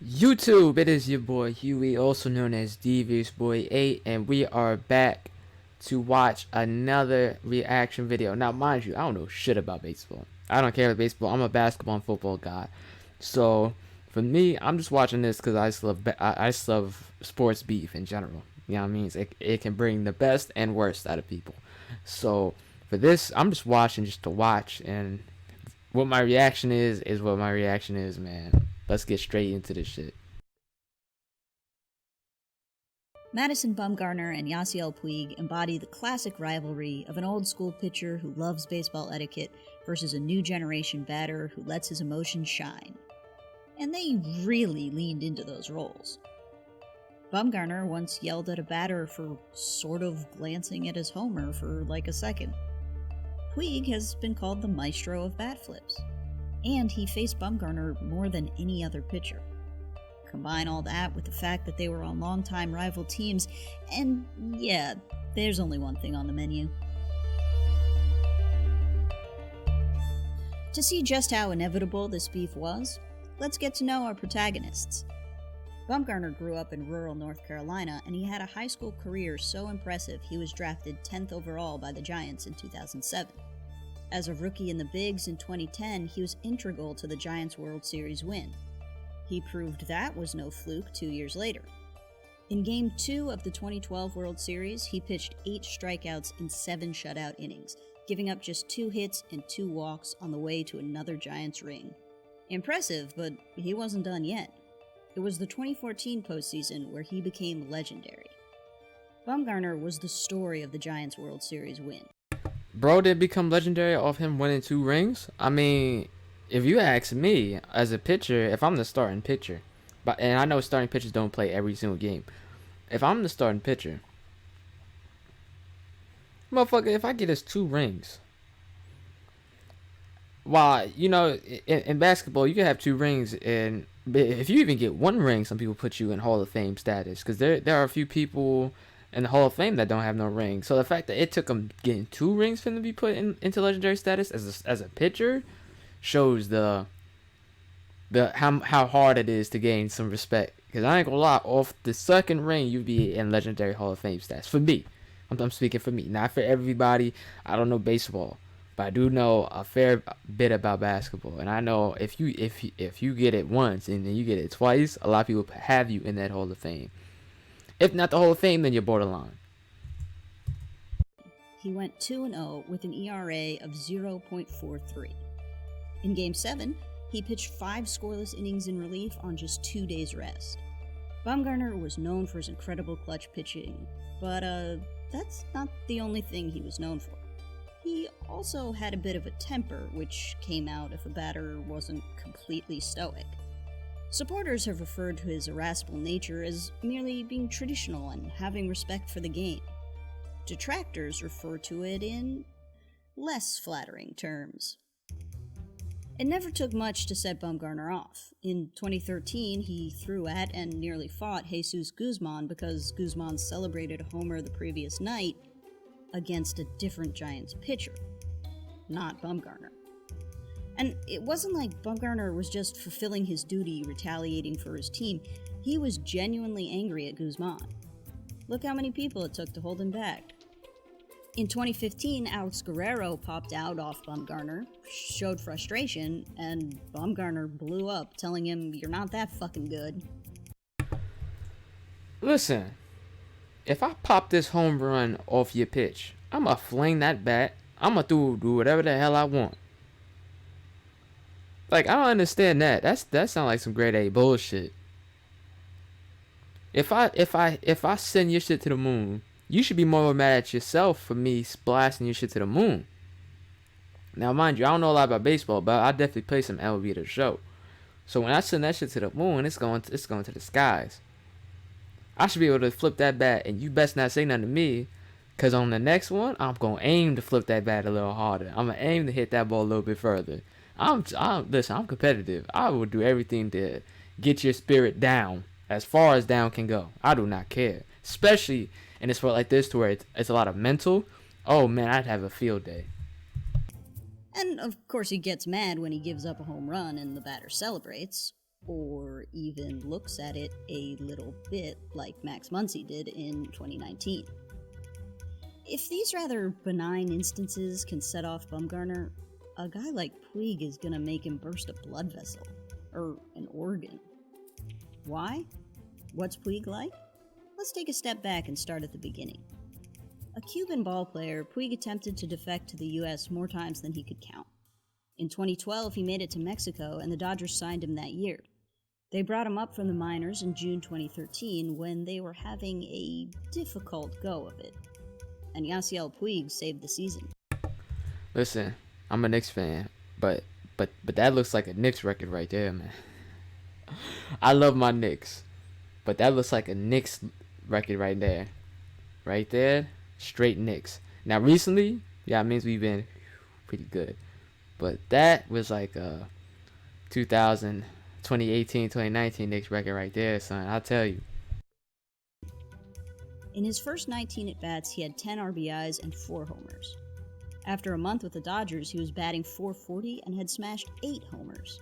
YouTube, it is your boy Huey, also known as Devious Boy 8, and we are back to watch another reaction video. Now, mind you, I don't know shit about baseball. I don't care about baseball. I'm a basketball and football guy. So, for me, I'm just watching this because I just love sports beef in general. You know what I mean? It can bring the best and worst out of people. So, for this, I'm just watching just to watch, and what my reaction is what my reaction is, man. Let's get straight into this shit. Madison Bumgarner and Yasiel Puig embody the classic rivalry of an old-school pitcher who loves baseball etiquette versus a new generation batter who lets his emotions shine. And they really leaned into those roles. Bumgarner once yelled at a batter for sort of glancing at his homer for like a second. Puig has been called the maestro of bat flips, and he faced Bumgarner more than any other pitcher. Combine all that with the fact that they were on longtime rival teams, and yeah, there's only one thing on the menu. To see just how inevitable this beef was, let's get to know our protagonists. Bumgarner grew up in rural North Carolina, and he had a high school career so impressive he was drafted 10th overall by the Giants in 2007. As a rookie in the Bigs in 2010, he was integral to the Giants' World Series win. He proved that was no fluke 2 years later. In Game 2 of the 2012 World Series, he pitched 8 strikeouts in 7 shutout innings, giving up just 2 hits and 2 walks on the way to another Giants ring. Impressive, but he wasn't done yet. It was the 2014 postseason where he became legendary. Bumgarner was the story of the Giants' World Series win. Bro did become legendary off him winning 2 rings. I mean, if you ask me, as a pitcher, if I'm the starting pitcher, and I know starting pitchers don't play every single game. If I'm the starting pitcher, motherfucker, if I get us 2 rings, while, in basketball, you can have 2 rings, and if you even get 1 ring, some people put you in Hall of Fame status, because there are a few people in the Hall of Fame that don't have no ring. So the fact that it took him getting 2 rings for him to be put into legendary status as a pitcher shows the how hard it is to gain some respect. Because I ain't gonna lie, off the second ring, you'd be in legendary Hall of Fame status. For me, I'm speaking for me, not for everybody. I don't know baseball, but I do know a fair bit about basketball, and I know if you get it once and then you get it twice, a lot of people have you in that Hall of Fame. If not the Hall of Fame, then you're borderline. He went 2-0 with an ERA of 0.43. In Game 7, he pitched 5 scoreless innings in relief on just 2 days' rest. Bumgarner was known for his incredible clutch pitching, but that's not the only thing he was known for. He also had a bit of a temper, which came out if a batter wasn't completely stoic. Supporters have referred to his irascible nature as merely being traditional and having respect for the game. Detractors refer to it in less flattering terms. It never took much to set Bumgarner off. In 2013, he threw at and nearly fought Jesus Guzman because Guzman celebrated a homer the previous night against a different Giants pitcher, not Bumgarner. And it wasn't like Bumgarner was just fulfilling his duty, retaliating for his team. He was genuinely angry at Guzman. Look how many people it took to hold him back. In 2015, Alex Guerrero popped out off Bumgarner, showed frustration, and Bumgarner blew up, telling him, "You're not that fucking good." Listen, if I pop this home run off your pitch, I'ma fling that bat. I'ma do whatever the hell I want. Like, I don't understand that. That sounds like some grade A bullshit. If I send your shit to the moon, you should be more mad at yourself for me blasting your shit to the moon. Now, mind you, I don't know a lot about baseball, but I definitely play some MLB The Show. So when I send that shit to the moon, it's going to the skies. I should be able to flip that bat, and you best not say nothing to me, because on the next one, I'm going to aim to flip that bat a little harder. I'm going to aim to hit that ball a little bit further. Listen, I'm competitive. I will do everything to get your spirit down, as far as down can go. I do not care. Especially in a sport like this, to where it's a lot of mental. Oh man, I'd have a field day. And of course he gets mad when he gives up a home run and the batter celebrates. or even looks at it a little bit like Max Muncy did in 2019. If these rather benign instances can set off Bumgarner, a guy like Puig is gonna make him burst a blood vessel, or an organ. Why? What's Puig like? Let's take a step back and start at the beginning. A Cuban ballplayer, Puig attempted to defect to the US more times than he could count. In 2012, he made it to Mexico, and the Dodgers signed him that year. They brought him up from the minors in June 2013 when they were having a difficult go of it, and Yasiel Puig saved the season. Listen, I'm a Knicks fan, but that looks like a Knicks record right there, man. I love my Knicks, but that looks like a Knicks record right there. Right there, straight Knicks. Now recently, yeah, it means we've been pretty good. But that was like a 2018, 2019 Knicks record right there, son. I'll tell you. In his first 19 at-bats, he had 10 RBIs and 4 homers. After a month with the Dodgers, he was batting .440 and had smashed 8 homers.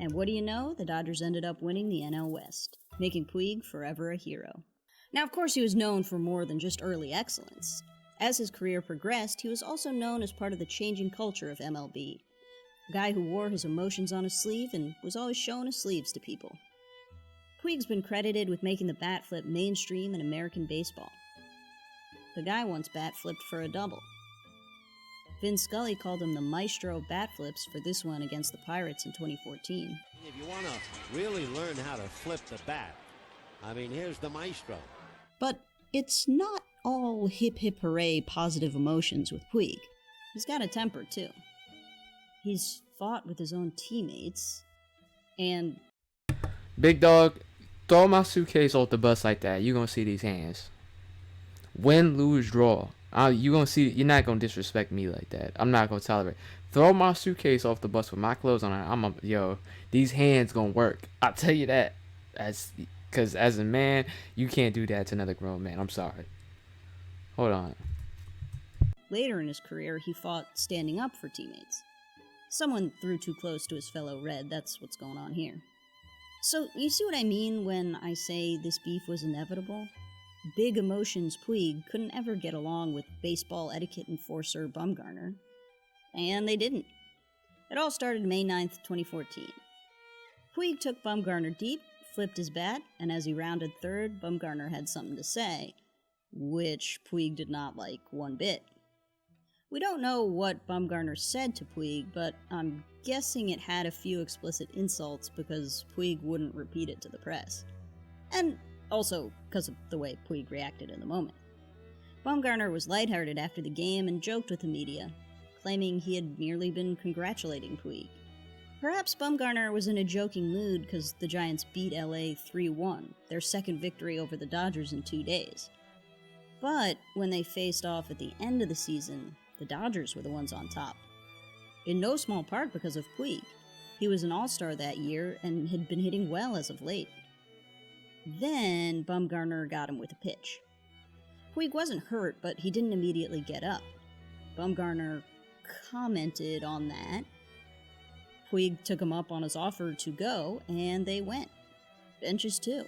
And what do you know? The Dodgers ended up winning the NL West, making Puig forever a hero. Now, of course, he was known for more than just early excellence. As his career progressed, he was also known as part of the changing culture of MLB. A guy who wore his emotions on his sleeve and was always showing his sleeves to people. Puig's been credited with making the bat flip mainstream in American baseball. The guy once bat flipped for a double. Vin Scully called him the maestro of bat flips for this one against the Pirates in 2014. If you want to really learn how to flip the bat, I mean, here's the maestro. But it's not all hip hip hooray positive emotions with Puig. He's got a temper too. He's fought with his own teammates, and Big dog, throw my suitcase off the bus like that. You gonna see these hands. Win, lose, draw. You gonna see. You're not gonna disrespect me like that. I'm not gonna tolerate. Throw my suitcase off the bus with my clothes on. These hands gonna work. I'll tell you that. Because as a man, you can't do that to another grown man. I'm sorry. Hold on. Later in his career, he fought standing up for teammates. Someone threw too close to his fellow Red. That's what's going on here. So, you see what I mean when I say this beef was inevitable? Big emotions Puig couldn't ever get along with baseball etiquette enforcer Bumgarner. And they didn't. It all started May 9th, 2014. Puig took Bumgarner deep, flipped his bat, and as he rounded third, Bumgarner had something to say, which Puig did not like one bit. We don't know what Bumgarner said to Puig, but I'm guessing it had a few explicit insults because Puig wouldn't repeat it to the press. And also because of the way Puig reacted in the moment. Bumgarner was lighthearted after the game and joked with the media, claiming he had merely been congratulating Puig. Perhaps Bumgarner was in a joking mood because the Giants beat LA 3-1, their second victory over the Dodgers in 2 days. But when they faced off at the end of the season, the Dodgers were the ones on top. In no small part because of Puig. He was an all-star that year and had been hitting well as of late. Then Bumgarner got him with a pitch. Puig wasn't hurt, but he didn't immediately get up. Bumgarner commented on that. Puig took him up on his offer to go, and they went. Benches too.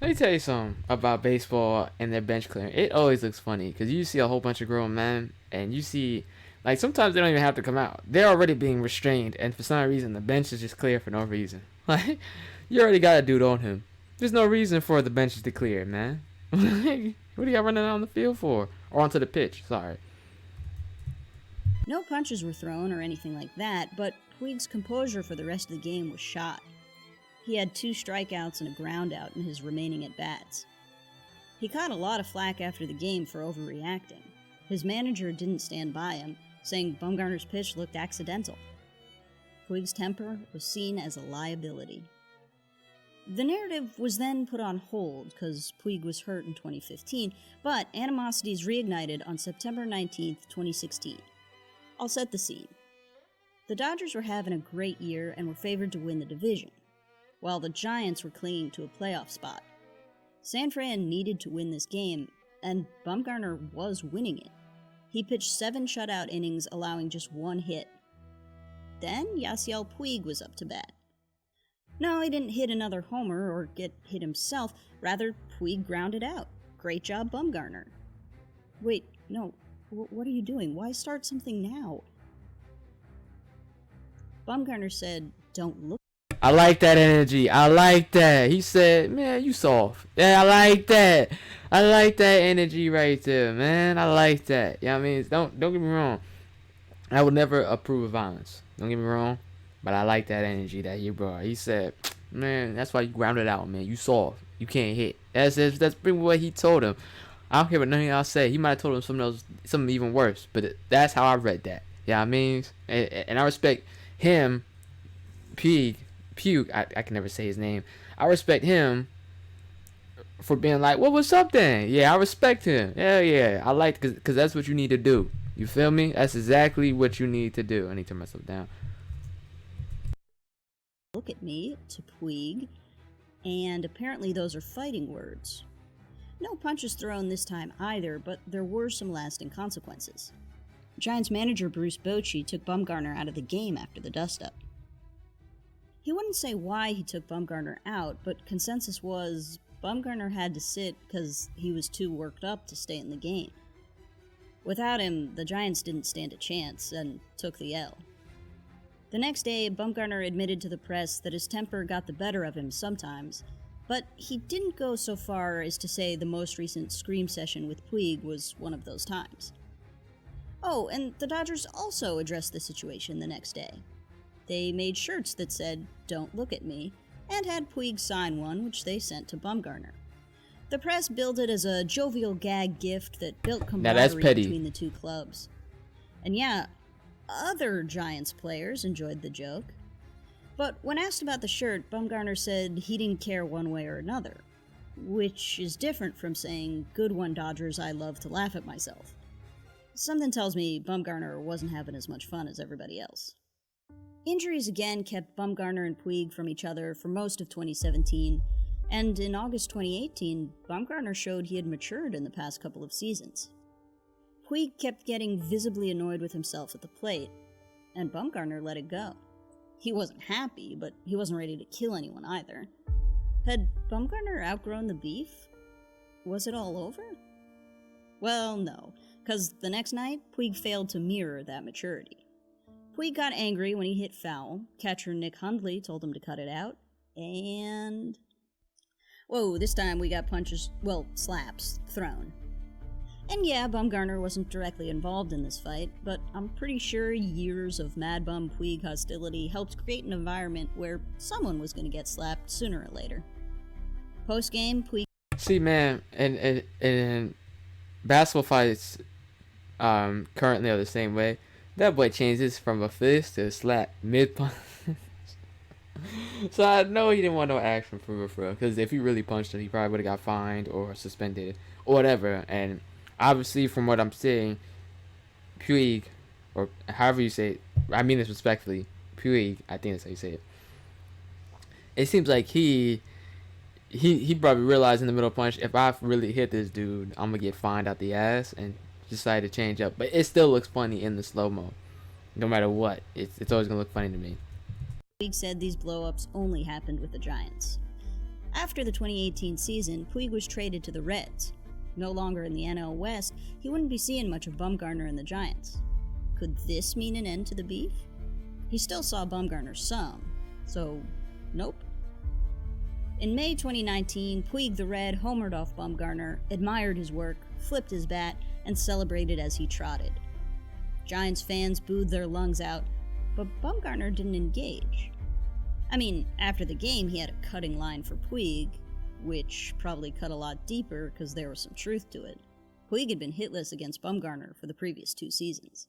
Let me tell you something about baseball and their bench clearing. It always looks funny because you see a whole bunch of grown men and you see, like, sometimes they don't even have to come out. They're already being restrained, and for some reason the bench is just clear for no reason. Like, you already got a dude on him. There's no reason for the benches to clear, man. What are y'all running out on the field for? Or onto the pitch, sorry. No punches were thrown or anything like that, but Puig's composure for the rest of the game was shot. He had 2 strikeouts and a groundout in his remaining at-bats. He caught a lot of flack after the game for overreacting. His manager didn't stand by him, saying Bumgarner's pitch looked accidental. Puig's temper was seen as a liability. The narrative was then put on hold because Puig was hurt in 2015, but animosities reignited on September 19, 2016. I'll set the scene. The Dodgers were having a great year and were favored to win the division, while the Giants were clinging to a playoff spot. San Fran needed to win this game, and Bumgarner was winning it. He pitched 7 shutout innings, allowing just 1 hit. Then Yasiel Puig was up to bat. No, he didn't hit another homer or get hit himself. Rather, Puig grounded out. Great job, Bumgarner. Wait, no. What are you doing? Why start something now? Bumgarner said, "Don't look." I like that energy. I like that. He said, man, you soft. Yeah, I like that. I like that energy right there, man. I like that. You know what I mean? Don't get me wrong. I would never approve of violence. Don't get me wrong. But I like that energy that he brought. He said, man, that's why you grounded out, man. You soft. You can't hit. That's pretty much what he told him. I don't care what none of y'all say. He might have told him something even worse. But that's how I read that. You know what I mean? And I respect him, Puig, I can never say his name. I respect him for being like, well, what's up then? Yeah, I respect him. Yeah. I like, because that's what you need to do. You feel me? That's exactly what you need to do. I need to turn myself down. Look at me, to Puig, and apparently those are fighting words. No punches thrown this time either, but there were some lasting consequences. Giants manager Bruce Bochy took Bumgarner out of the game after the dust-up. He wouldn't say why he took Bumgarner out, but consensus was Bumgarner had to sit because he was too worked up to stay in the game. Without him, the Giants didn't stand a chance and took the L. The next day, Bumgarner admitted to the press that his temper got the better of him sometimes, but he didn't go so far as to say the most recent scream session with Puig was one of those times. Oh, and the Dodgers also addressed the situation the next day. They made shirts that said, "Don't look at me," and had Puig sign one, which they sent to Bumgarner. The press billed it as a jovial gag gift that built camaraderie between the two clubs. And yeah, other Giants players enjoyed the joke. But when asked about the shirt, Bumgarner said he didn't care one way or another, which is different from saying, "Good one, Dodgers, I love to laugh at myself." Something tells me Bumgarner wasn't having as much fun as everybody else. Injuries again kept Bumgarner and Puig from each other for most of 2017, and in August 2018, Bumgarner showed he had matured in the past couple of seasons. Puig kept getting visibly annoyed with himself at the plate, and Bumgarner let it go. He wasn't happy, but he wasn't ready to kill anyone either. Had Bumgarner outgrown the beef? Was it all over? Well, no, because the next night, Puig failed to mirror that maturity. Puig got angry when he hit foul, catcher Nick Hundley told him to cut it out, and... whoa, this time we got slaps, thrown. And yeah, Bumgarner wasn't directly involved in this fight, but I'm pretty sure years of Mad Bum Puig hostility helped create an environment where someone was going to get slapped sooner or later. Post-game, Puig... See, man, and basketball fights currently are the same way. That boy changes from a fist to a slap mid-punch. So I know he didn't want no action for real. Because if he really punched him, he probably would have got fined or suspended or whatever. And obviously, from what I'm seeing, Puig, or however you say it, I mean this respectfully, Puig, I think that's how you say it. It seems like he probably realized in the middle punch, if I really hit this dude, I'm gonna get fined out the ass, and decided to change up. But it still looks funny in the slow-mo. No matter what, it's always gonna look funny to me. Puig said these blow-ups only happened with the Giants. After the 2018 season, Puig was traded to the Reds. No longer in the NL West, he wouldn't be seeing much of Bumgarner and the Giants. Could this mean an end to the beef? He still saw Bumgarner some, so nope. In May 2019, Puig the Red homered off Bumgarner, admired his work, flipped his bat, and celebrated as he trotted. Giants fans booed their lungs out, but Bumgarner didn't engage. I mean, after the game, he had a cutting line for Puig, which probably cut a lot deeper because there was some truth to it. Puig had been hitless against Bumgarner for the previous 2 seasons.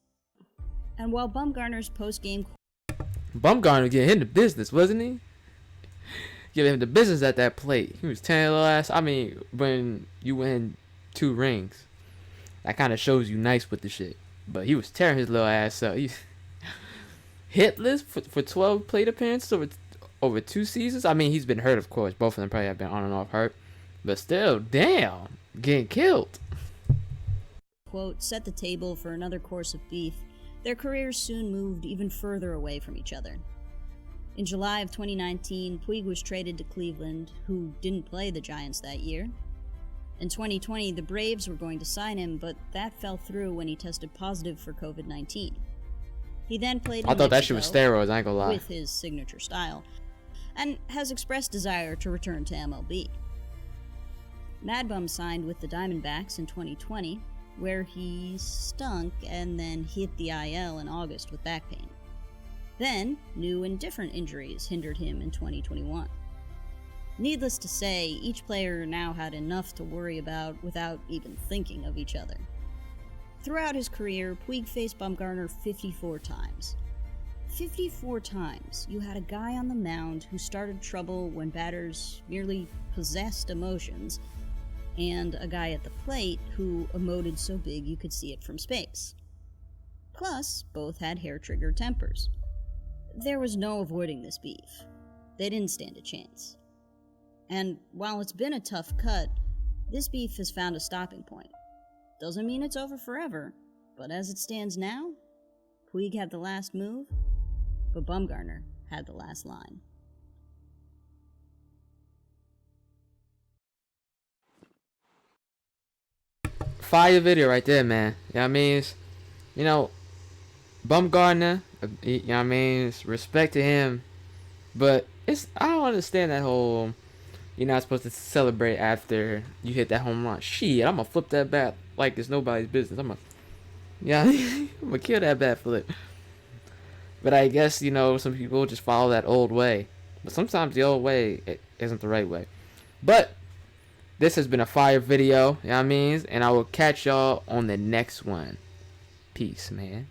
And while Bumgarner's post-game... Bumgarner getting him the business, wasn't he? Giving him the business at that plate. He was tearing little ass. I mean, when you win 2 rings, that kind of shows you nice with the shit. But he was tearing his little ass up. He's hitless for 12 plate appearances over 2 seasons. I mean, he's been hurt, of course. Both of them probably have been on and off hurt. But still, damn, getting killed. Quote, set the table for another course of beef. Their careers soon moved even further away from each other. In July of 2019, Puig was traded to Cleveland, who didn't play the Giants that year. In 2020, the Braves were going to sign him, but that fell through when he tested positive for COVID-19. He then played in I thought that shit Mexico was steroids, I ain't gonna lie. with his signature style, and has expressed desire to return to MLB. Mad Bum signed with the Diamondbacks in 2020, where he stunk and then hit the IL in August with back pain. Then, new and different injuries hindered him in 2021. Needless to say, each player now had enough to worry about without even thinking of each other. Throughout his career, Puig faced Bumgarner 54 times. 54 times you had a guy on the mound who started trouble when batters merely possessed emotions, and a guy at the plate who emoted so big you could see it from space. Plus, both had hair-triggered tempers. There was no avoiding this beef. They didn't stand a chance. And while it's been a tough cut, this beef has found a stopping point. Doesn't mean it's over forever, but as it stands now, Puig had the last move, but Bumgarner had the last line. Fire video right there, man. You know what I mean? You know, Bumgarner, you know what I mean? Respect to him. But I don't understand that whole, you're not supposed to celebrate after you hit that home run. Shit, I'm gonna flip that bat like it's nobody's business. I'm gonna kill that bat flip. But I guess, you know, some people just follow that old way. But sometimes the old way isn't the right way. But this has been a fire video, you know what I mean? And I will catch y'all on the next one. Peace, man.